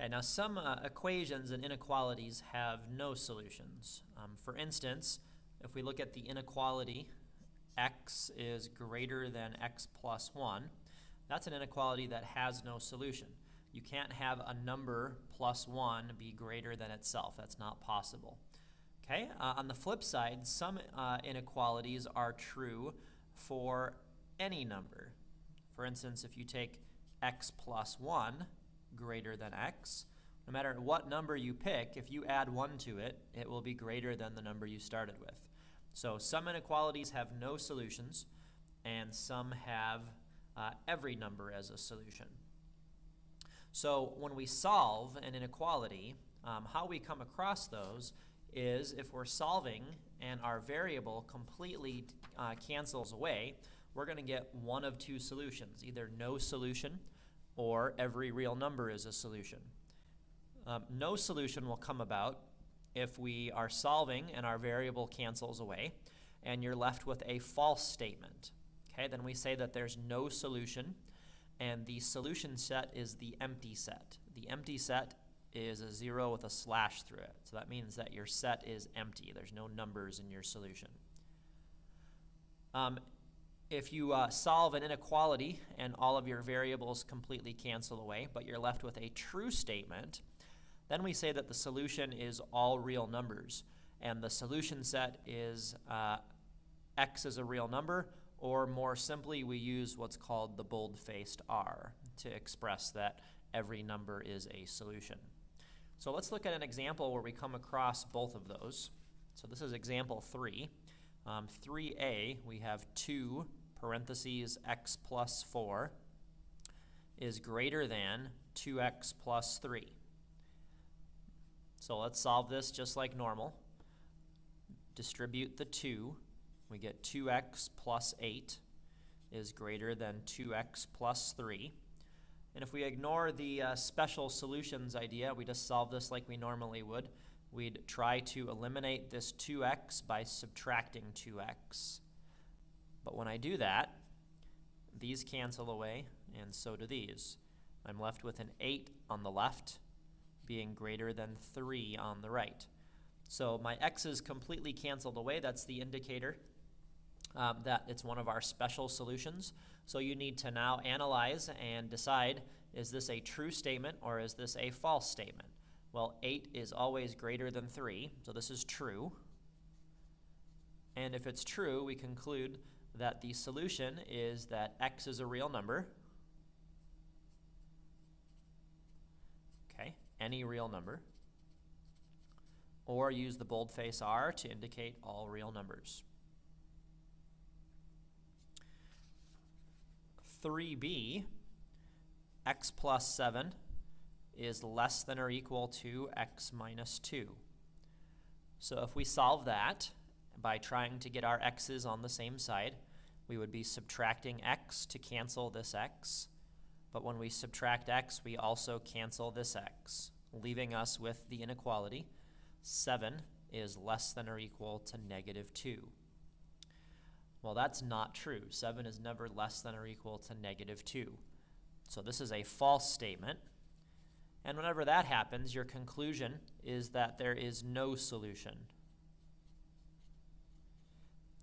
Okay, now some equations and inequalities have no solutions. For instance, if we look at the inequality x is greater than x plus 1, that's an inequality that has no solution. You can't have a number plus 1 be greater than itself. That's not possible. Okay, on the flip side, some inequalities are true for any number. For instance, if you take x plus 1 greater than x, no matter what number you pick, if you add 1 to it, it will be greater than the number you started with. So some inequalities have no solutions, and some have every number as a solution. So when we solve an inequality, how we come across those is if we're solving and our variable completely cancels away, we're going to get one of two solutions, either no solution or every real number is a solution. No solution will come about if we are solving and our variable cancels away and you're left with a false statement. Okay, then we say that there's no solution, and the solution set is the empty set. The empty set is a 0 with a slash through it. So that means that your set is empty. There's no numbers in your solution. If you solve an inequality and all of your variables completely cancel away, but you're left with a true statement, then we say that the solution is all real numbers. And the solution set is x is a real number, or more simply, we use what's called the bold-faced R to express that every number is a solution. So let's look at an example where we come across both of those. So this is example 3. 3a, we have 2 parentheses x plus 4 is greater than 2x plus 3. So let's solve this just like normal. Distribute the 2. We get 2x plus 8 is greater than 2x plus 3. And if we ignore the special solutions idea, we just solve this like we normally would. We'd try to eliminate this 2x by subtracting 2x. But when I do that, these cancel away, and so do these. I'm left with an 8 on the left being greater than 3 on the right. So my x's completely canceled away. That's the indicator that it's one of our special solutions. So you need to now analyze and decide, is this a true statement or is this a false statement? Well, 8 is always greater than 3, so this is true. And if it's true, we conclude that the solution is that x is a real number. Okay, any real number. Or use the boldface R to indicate all real numbers. 3b, x plus 7 is less than or equal to x minus 2. So if we solve that by trying to get our x's on the same side, we would be subtracting x to cancel this x. But when we subtract x, we also cancel this x, leaving us with the inequality. 7 is less than or equal to negative 2. Well, that's not true. 7 is never less than or equal to negative 2. So this is a false statement. And whenever that happens, your conclusion is that there is no solution.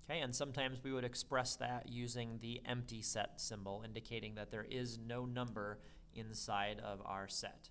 Okay, and sometimes we would express that using the empty set symbol, indicating that there is no number inside of our set.